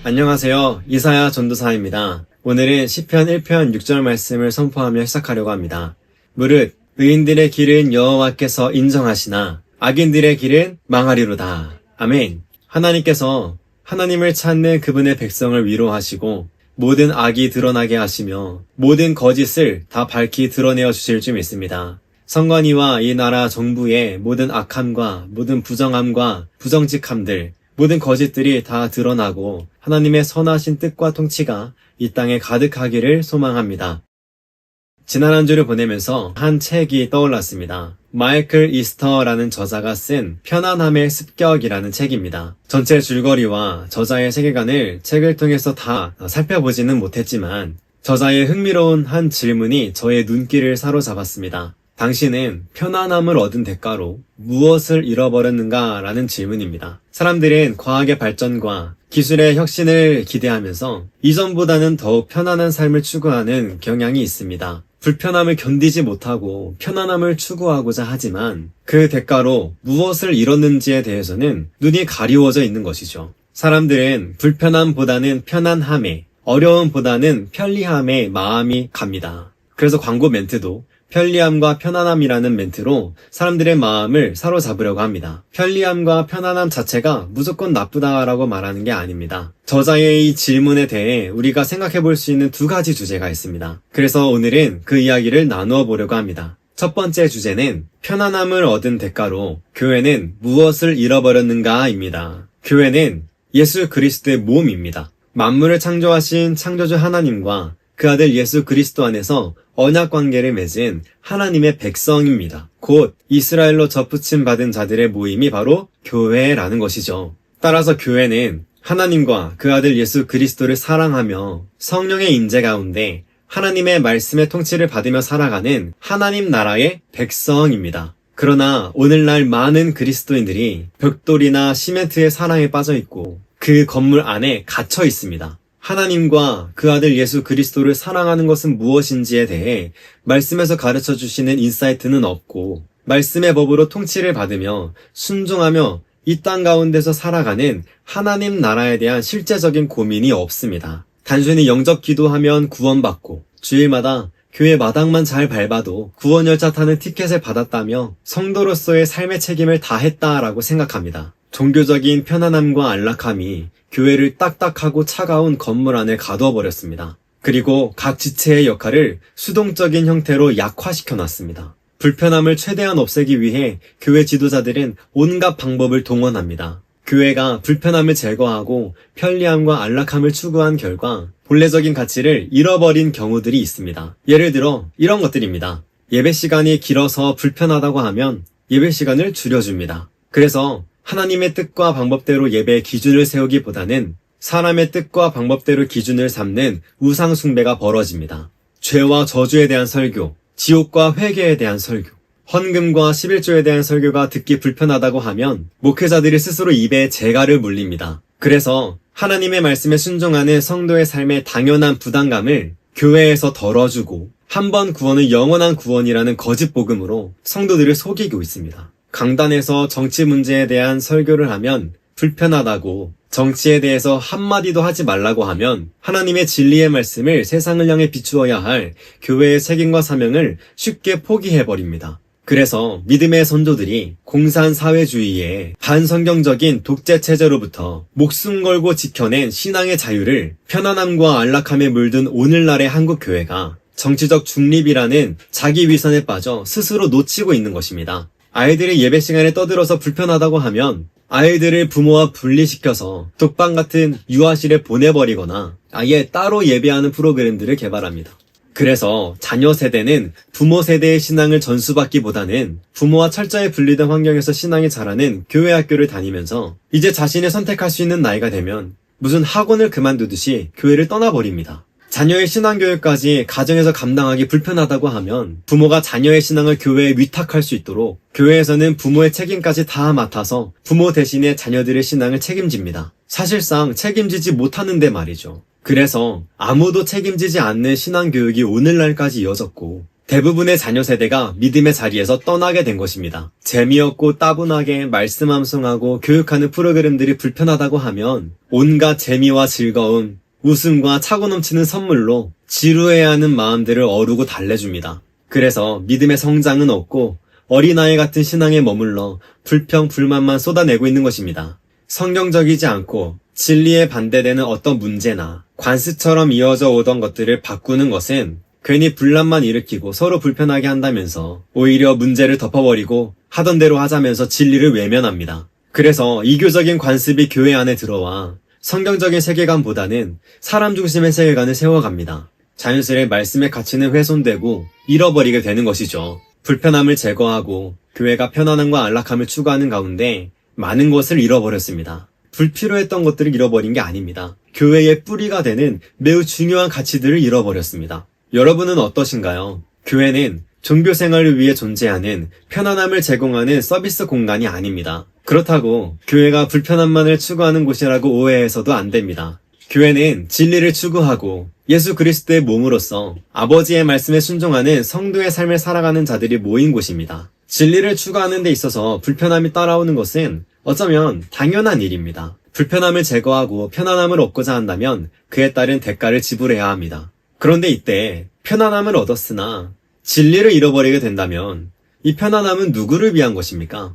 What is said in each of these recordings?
안녕하세요. 이사야 전도사입니다. 오늘은 시편 1편 6절 말씀을 선포하며 시작하려고 합니다. 무릇 의인들의 길은 여호와께서 인정하시나 악인들의 길은 망하리로다. 아멘. 하나님께서 하나님을 찾는 그분의 백성을 위로하시고 모든 악이 드러나게 하시며 모든 거짓을 다 밝히 드러내어 주실 줄 믿습니다. 선관위와 이 나라 정부의 모든 악함과 모든 부정함과 부정직함들, 모든 거짓들이 다 드러나고 하나님의 선하신 뜻과 통치가 이 땅에 가득하기를 소망합니다. 지난 한 주를 보내면서 한 책이 떠올랐습니다. 마이클 이스터라는 저자가 쓴 편안함의 습격이라는 책입니다. 전체 줄거리와 저자의 세계관을 책을 통해서 다 살펴보지는 못했지만 저자의 흥미로운 한 질문이 저의 눈길을 사로잡았습니다. 당신은 편안함을 얻은 대가로 무엇을 잃어버렸는가? 라는 질문입니다. 사람들은 과학의 발전과 기술의 혁신을 기대하면서 이전보다는 더욱 편안한 삶을 추구하는 경향이 있습니다. 불편함을 견디지 못하고 편안함을 추구하고자 하지만 그 대가로 무엇을 잃었는지에 대해서는 눈이 가리워져 있는 것이죠. 사람들은 불편함보다는 편안함에, 어려움보다는 편리함에 마음이 갑니다. 그래서 광고 멘트도 편리함과 편안함이라는 멘트로 사람들의 마음을 사로잡으려고 합니다. 편리함과 편안함 자체가 무조건 나쁘다라고 말하는 게 아닙니다. 저자의 이 질문에 대해 우리가 생각해 볼 수 있는 두 가지 주제가 있습니다. 그래서 오늘은 그 이야기를 나누어 보려고 합니다. 첫 번째 주제는 편안함을 얻은 대가로 교회는 무엇을 잃어버렸는가입니다. 교회는 예수 그리스도의 몸입니다. 만물을 창조하신 창조주 하나님과 그 아들 예수 그리스도 안에서 언약 관계를 맺은 하나님의 백성입니다. 곧 이스라엘로 접붙임 받은 자들의 모임이 바로 교회라는 것이죠. 따라서 교회는 하나님과 그 아들 예수 그리스도를 사랑하며 성령의 인재 가운데 하나님의 말씀의 통치를 받으며 살아가는 하나님 나라의 백성입니다. 그러나 오늘날 많은 그리스도인들이 벽돌이나 시멘트의 사랑에 빠져 있고 그 건물 안에 갇혀 있습니다. 하나님과 그 아들 예수 그리스도를 사랑하는 것은 무엇인지에 대해 말씀에서 가르쳐 주시는 인사이트는 없고 말씀의 법으로 통치를 받으며 순종하며 이 땅 가운데서 살아가는 하나님 나라에 대한 실제적인 고민이 없습니다. 단순히 영접 기도하면 구원받고 주일마다 교회 마당만 잘 밟아도 구원 열차 타는 티켓을 받았다며 성도로서의 삶의 책임을 다했다라고 생각합니다. 종교적인 편안함과 안락함이 교회를 딱딱하고 차가운 건물 안에 가두어버렸습니다. 그리고 각 지체의 역할을 수동적인 형태로 약화시켜놨습니다. 불편함을 최대한 없애기 위해 교회 지도자들은 온갖 방법을 동원합니다. 교회가 불편함을 제거하고 편리함과 안락함을 추구한 결과 본래적인 가치를 잃어버린 경우들이 있습니다. 예를 들어 이런 것들입니다. 예배 시간이 길어서 불편하다고 하면 예배 시간을 줄여줍니다. 그래서 하나님의 뜻과 방법대로 예배의 기준을 세우기보다는 사람의 뜻과 방법대로 기준을 삼는 우상 숭배가 벌어집니다. 죄와 저주에 대한 설교, 지옥과 회개에 대한 설교, 헌금과 11조에 대한 설교가 듣기 불편하다고 하면 목회자들이 스스로 입에 재갈을 물립니다. 그래서 하나님의 말씀에 순종하는 성도의 삶의 당연한 부담감을 교회에서 덜어주고 한 번 구원은 영원한 구원이라는 거짓 복음으로 성도들을 속이고 있습니다. 강단에서 정치 문제에 대한 설교를 하면 불편하다고 정치에 대해서 한마디도 하지 말라고 하면 하나님의 진리의 말씀을 세상을 향해 비추어야 할 교회의 책임과 사명을 쉽게 포기해버립니다. 그래서 믿음의 선조들이 공산사회주의의 반성경적인 독재체제로부터 목숨 걸고 지켜낸 신앙의 자유를 편안함과 안락함에 물든 오늘날의 한국교회가 정치적 중립이라는 자기 위선에 빠져 스스로 놓치고 있는 것입니다. 아이들이 예배 시간에 떠들어서 불편하다고 하면 아이들을 부모와 분리시켜서 독방 같은 유아실에 보내버리거나 아예 따로 예배하는 프로그램들을 개발합니다. 그래서 자녀 세대는 부모 세대의 신앙을 전수받기보다는 부모와 철저히 분리된 환경에서 신앙이 자라는 교회 학교를 다니면서 이제 자신이 선택할 수 있는 나이가 되면 무슨 학원을 그만두듯이 교회를 떠나버립니다. 자녀의 신앙교육까지 가정에서 감당하기 불편하다고 하면 부모가 자녀의 신앙을 교회에 위탁할 수 있도록 교회에서는 부모의 책임까지 다 맡아서 부모 대신에 자녀들의 신앙을 책임집니다. 사실상 책임지지 못하는데 말이죠. 그래서 아무도 책임지지 않는 신앙교육이 오늘날까지 이어졌고 대부분의 자녀 세대가 믿음의 자리에서 떠나게 된 것입니다. 재미없고 따분하게 말씀 암송하고 교육하는 프로그램들이 불편하다고 하면 온갖 재미와 즐거움, 웃음과 차고 넘치는 선물로 지루해하는 마음들을 어루고 달래줍니다. 그래서 믿음의 성장은 없고 어린아이 같은 신앙에 머물러 불평, 불만만 쏟아내고 있는 것입니다. 성경적이지 않고 진리에 반대되는 어떤 문제나 관습처럼 이어져 오던 것들을 바꾸는 것은 괜히 분란만 일으키고 서로 불편하게 한다면서 오히려 문제를 덮어버리고 하던 대로 하자면서 진리를 외면합니다. 그래서 이교적인 관습이 교회 안에 들어와 성경적인 세계관보다는 사람 중심의 세계관을 세워갑니다. 자연스레 말씀의 가치는 훼손되고 잃어버리게 되는 것이죠. 불편함을 제거하고 교회가 편안함과 안락함을 추구하는 가운데 많은 것을 잃어버렸습니다. 불필요했던 것들을 잃어버린 게 아닙니다. 교회의 뿌리가 되는 매우 중요한 가치들을 잃어버렸습니다. 여러분은 어떠신가요? 교회는 종교 생활을 위해 존재하는 편안함을 제공하는 서비스 공간이 아닙니다. 그렇다고 교회가 불편함만을 추구하는 곳이라고 오해해서도 안 됩니다. 교회는 진리를 추구하고 예수 그리스도의 몸으로서 아버지의 말씀에 순종하는 성도의 삶을 살아가는 자들이 모인 곳입니다. 진리를 추구하는 데 있어서 불편함이 따라오는 것은 어쩌면 당연한 일입니다. 불편함을 제거하고 편안함을 얻고자 한다면 그에 따른 대가를 지불해야 합니다. 그런데 이때 편안함을 얻었으나 진리를 잃어버리게 된다면 이 편안함은 누구를 위한 것입니까?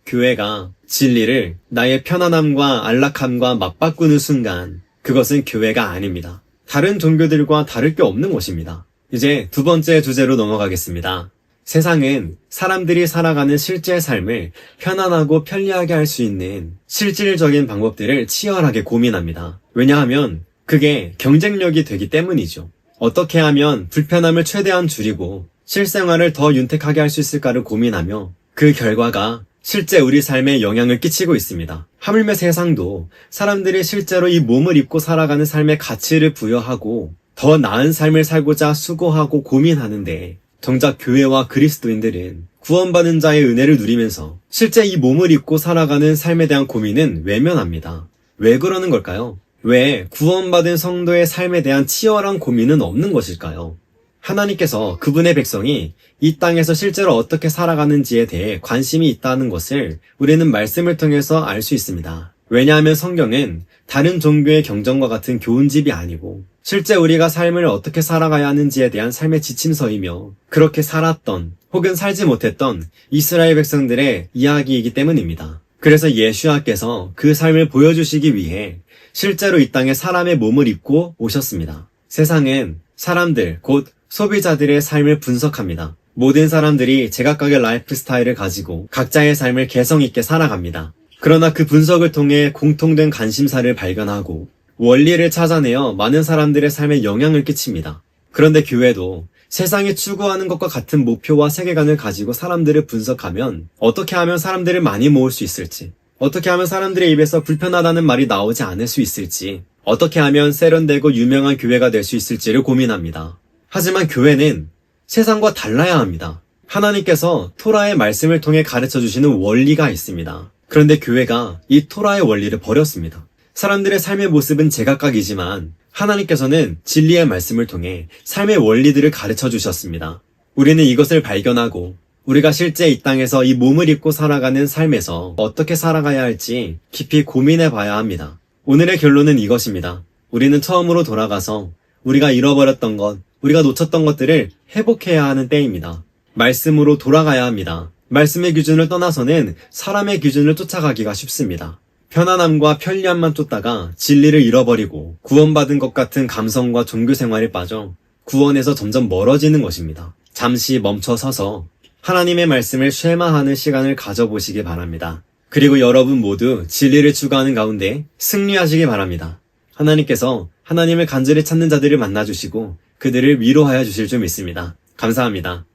교회가 진리를 나의 편안함과 안락함과 맞바꾸는 순간 그것은 교회가 아닙니다. 다른 종교들과 다를 게 없는 것입니다. 이제 두 번째 주제로 넘어가겠습니다. 세상은 사람들이 살아가는 실제 삶을 편안하고 편리하게 할 수 있는 실질적인 방법들을 치열하게 고민합니다. 왜냐하면 그게 경쟁력이 되기 때문이죠. 어떻게 하면 불편함을 최대한 줄이고 실생활을 더 윤택하게 할 수 있을까를 고민하며 그 결과가 실제 우리 삶에 영향을 끼치고 있습니다. 하물며 세상도 사람들이 실제로 이 몸을 입고 살아가는 삶의 가치를 부여하고 더 나은 삶을 살고자 수고하고 고민하는데 정작 교회와 그리스도인들은 구원받은 자의 은혜를 누리면서 실제 이 몸을 입고 살아가는 삶에 대한 고민은 외면합니다. 왜 그러는 걸까요? 왜 구원받은 성도의 삶에 대한 치열한 고민은 없는 것일까요? 하나님께서 그분의 백성이 이 땅에서 실제로 어떻게 살아가는지에 대해 관심이 있다는 것을 우리는 말씀을 통해서 알 수 있습니다. 왜냐하면 성경은 다른 종교의 경전과 같은 교훈집이 아니고 실제 우리가 삶을 어떻게 살아가야 하는지에 대한 삶의 지침서이며 그렇게 살았던 혹은 살지 못했던 이스라엘 백성들의 이야기이기 때문입니다. 그래서 예수야께서 그 삶을 보여주시기 위해 실제로 이 땅에 사람의 몸을 입고 오셨습니다. 세상은 사람들, 곧 소비자들의 삶을 분석합니다. 모든 사람들이 제각각의 라이프 스타일을 가지고 각자의 삶을 개성 있게 살아갑니다. 그러나 그 분석을 통해 공통된 관심사를 발견하고 원리를 찾아내어 많은 사람들의 삶에 영향을 끼칩니다. 그런데 교회도 세상이 추구하는 것과 같은 목표와 세계관을 가지고 사람들을 분석하면 어떻게 하면 사람들을 많이 모을 수 있을지, 어떻게 하면 사람들의 입에서 불편하다는 말이 나오지 않을 수 있을지, 어떻게 하면 세련되고 유명한 교회가 될 수 있을지를 고민합니다. 하지만 교회는 세상과 달라야 합니다. 하나님께서 토라의 말씀을 통해 가르쳐 주시는 원리가 있습니다. 그런데 교회가 이 토라의 원리를 버렸습니다. 사람들의 삶의 모습은 제각각이지만 하나님께서는 진리의 말씀을 통해 삶의 원리들을 가르쳐 주셨습니다. 우리는 이것을 발견하고 우리가 실제 이 땅에서 이 몸을 입고 살아가는 삶에서 어떻게 살아가야 할지 깊이 고민해 봐야 합니다. 오늘의 결론은 이것입니다. 우리는 처음으로 돌아가서 우리가 잃어버렸던 것, 우리가 놓쳤던 것들을 회복해야 하는 때입니다. 말씀으로 돌아가야 합니다. 말씀의 기준을 떠나서는 사람의 기준을 쫓아가기가 쉽습니다. 편안함과 편리함만 쫓다가 진리를 잃어버리고 구원받은 것 같은 감성과 종교 생활에 빠져 구원에서 점점 멀어지는 것입니다. 잠시 멈춰 서서 하나님의 말씀을 쉐마하는 시간을 가져보시기 바랍니다. 그리고 여러분 모두 진리를 추구하는 가운데 승리하시기 바랍니다. 하나님께서 하나님을 간절히 찾는 자들을 만나주시고 그들을 위로하여 주실 줄 믿습니다. 감사합니다.